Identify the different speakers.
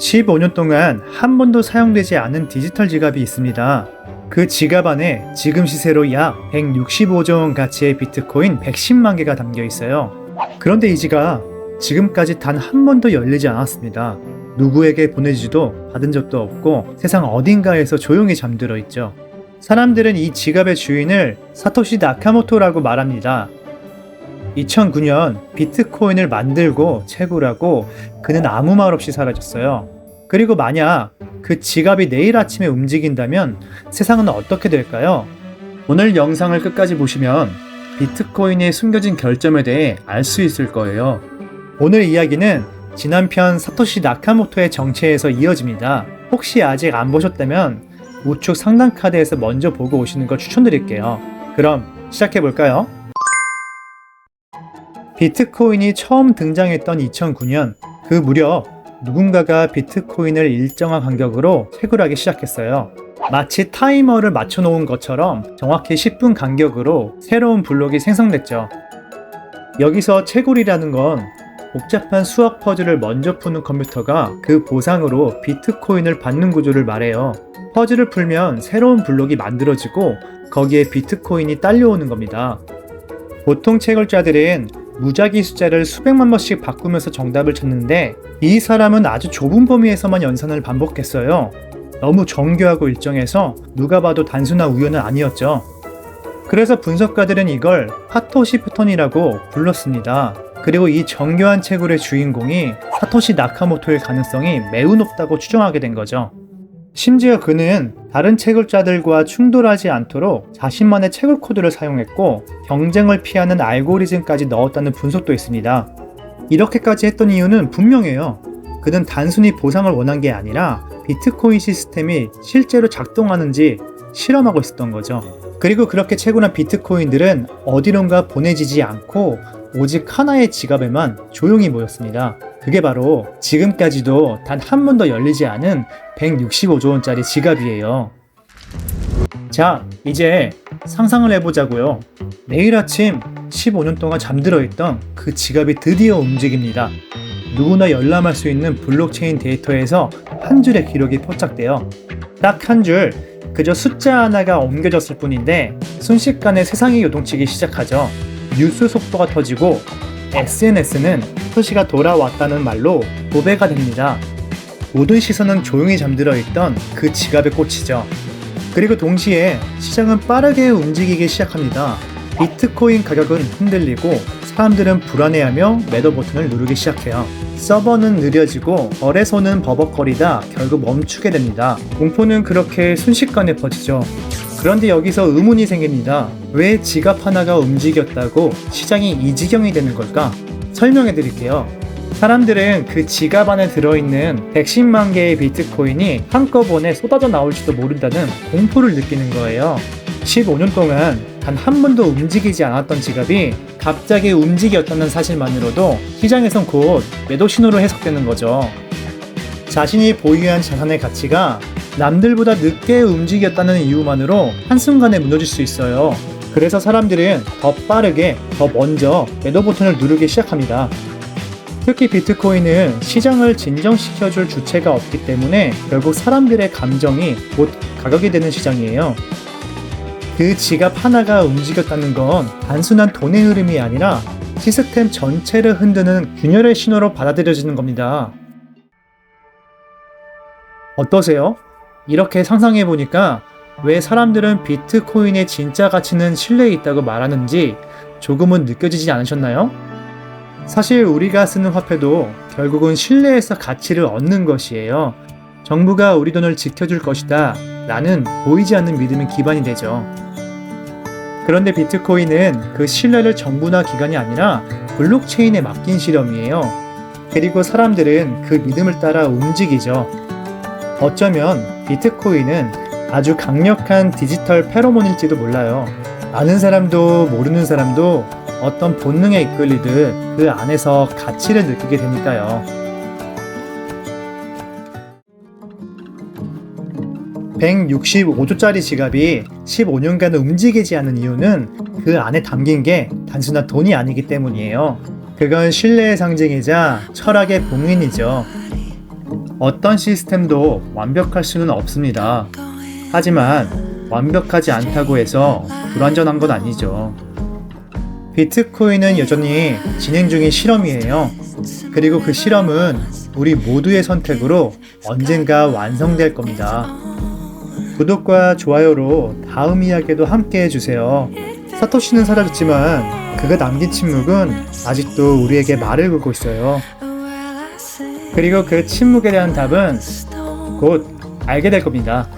Speaker 1: 15년 동안 한 번도 사용되지 않은 디지털 지갑이 있습니다. 그 지갑 안에 지금 시세로 약 165조 원 가치의 비트코인 110만 개가 담겨 있어요. 그런데 이 지갑 지금까지 단 한 번도 열리지 않았습니다. 누구에게 보내지도 받은 적도 없고 세상 어딘가에서 조용히 잠들어 있죠. 사람들은 이 지갑의 주인을 사토시 나카모토라고 말합니다. 2009년 비트코인을 만들고 채굴하고 그는 아무 말 없이 사라졌어요. 그리고 만약 그 지갑이 내일 아침에 움직인다면 세상은 어떻게 될까요? 오늘 영상을 끝까지 보시면 비트코인의 숨겨진 결점에 대해 알 수 있을 거예요. 오늘 이야기는 지난 편 사토시 나카모토의 정체에서 이어집니다. 혹시 아직 안 보셨다면 우측 상단 카드에서 먼저 보고 오시는 걸 추천드릴게요. 그럼 시작해볼까요? 비트코인이 처음 등장했던 2009년, 그 무렵 누군가가 비트코인을 일정한 간격으로 채굴하기 시작했어요. 마치 타이머를 맞춰놓은 것처럼 정확히 10분 간격으로 새로운 블록이 생성됐죠. 여기서 채굴이라는 건 복잡한 수학 퍼즐을 먼저 푸는 컴퓨터가 그 보상으로 비트코인을 받는 구조를 말해요. 퍼즐을 풀면 새로운 블록이 만들어지고 거기에 비트코인이 딸려오는 겁니다. 보통 채굴자들은 무작위 숫자를 수백만 번씩 바꾸면서 정답을 찾는데 이 사람은 아주 좁은 범위에서만 연산을 반복했어요. 너무 정교하고 일정해서 누가 봐도 단순한 우연은 아니었죠. 그래서 분석가들은 이걸 사토시 패턴이라고 불렀습니다. 그리고 이 정교한 채굴의 주인공이 사토시 나카모토일 가능성이 매우 높다고 추정하게 된 거죠. 심지어 그는 다른 채굴자들과 충돌하지 않도록 자신만의 채굴 코드를 사용했고 경쟁을 피하는 알고리즘까지 넣었다는 분석도 있습니다. 이렇게까지 했던 이유는 분명해요. 그는 단순히 보상을 원한 게 아니라 비트코인 시스템이 실제로 작동하는지 실험하고 있었던 거죠. 그리고 그렇게 채굴한 비트코인들은 어디론가 보내지지 않고 오직 하나의 지갑에만 조용히 모였습니다. 그게 바로 지금까지도 단 한 번도 열리지 않은 165조 원짜리 지갑이에요. 자, 이제 상상을 해보자고요. 내일 아침 15년 동안 잠들어 있던 그 지갑이 드디어 움직입니다. 누구나 열람할 수 있는 블록체인 데이터에서 한 줄의 기록이 포착돼요. 딱 한 줄, 그저 숫자 하나가 옮겨졌을 뿐인데 순식간에 세상이 요동치기 시작하죠. 뉴스 속보가 터지고 SNS는 사토시가 돌아왔다는 말로 도배가 됩니다. 모든 시선은 조용히 잠들어 있던 그 지갑에 꽂히죠. 그리고 동시에 시장은 빠르게 움직이기 시작합니다. 비트코인 가격은 흔들리고 사람들은 불안해하며 매도 버튼을 누르기 시작해요. 서버는 느려지고 거래소는 버벅거리다 결국 멈추게 됩니다. 공포는 그렇게 순식간에 퍼지죠. 그런데 여기서 의문이 생깁니다. 왜 지갑 하나가 움직였다고 시장이 이 지경이 되는 걸까? 설명해 드릴게요. 사람들은 그 지갑 안에 들어있는 110만 개의 비트코인이 한꺼번에 쏟아져 나올지도 모른다는 공포를 느끼는 거예요. 15년 동안 단 한 번도 움직이지 않았던 지갑이 갑자기 움직였다는 사실만으로도 시장에선 곧 매도 신호로 해석되는 거죠. 자신이 보유한 자산의 가치가 남들보다 늦게 움직였다는 이유만으로 한순간에 무너질 수 있어요. 그래서 사람들은 더 빠르게, 더 먼저 매도 버튼을 누르기 시작합니다. 특히 비트코인은 시장을 진정시켜줄 주체가 없기 때문에 결국 사람들의 감정이 곧 가격이 되는 시장이에요. 그 지갑 하나가 움직였다는 건 단순한 돈의 흐름이 아니라 시스템 전체를 흔드는 균열의 신호로 받아들여지는 겁니다. 어떠세요? 이렇게 상상해보니까 왜 사람들은 비트코인의 진짜 가치는 신뢰에 있다고 말하는지 조금은 느껴지지 않으셨나요? 사실 우리가 쓰는 화폐도 결국은 신뢰에서 가치를 얻는 것이에요. 정부가 우리 돈을 지켜줄 것이다 라는 보이지 않는 믿음이 기반이 되죠. 그런데 비트코인은 그 신뢰를 정부나 기관이 아니라 블록체인에 맡긴 실험이에요. 그리고 사람들은 그 믿음을 따라 움직이죠. 어쩌면 비트코인은 아주 강력한 디지털 페로몬일지도 몰라요. 아는 사람도 모르는 사람도 어떤 본능에 이끌리듯 그 안에서 가치를 느끼게 되니까요. 165조짜리 지갑이 15년간 움직이지 않은 이유는 그 안에 담긴 게 단순한 돈이 아니기 때문이에요. 그건 신뢰의 상징이자 철학의 봉인이죠. 어떤 시스템도 완벽할 수는 없습니다. 하지만 완벽하지 않다고 해서 불완전한 건 아니죠. 비트코인은 여전히 진행 중인 실험이에요. 그리고 그 실험은 우리 모두의 선택으로 언젠가 완성될 겁니다. 구독과 좋아요로 다음 이야기도 함께 해주세요. 사토시는 사라졌지만 그가 남긴 침묵은 아직도 우리에게 말을 걸고 있어요. 그리고 그 침묵에 대한 답은 곧 알게 될 겁니다.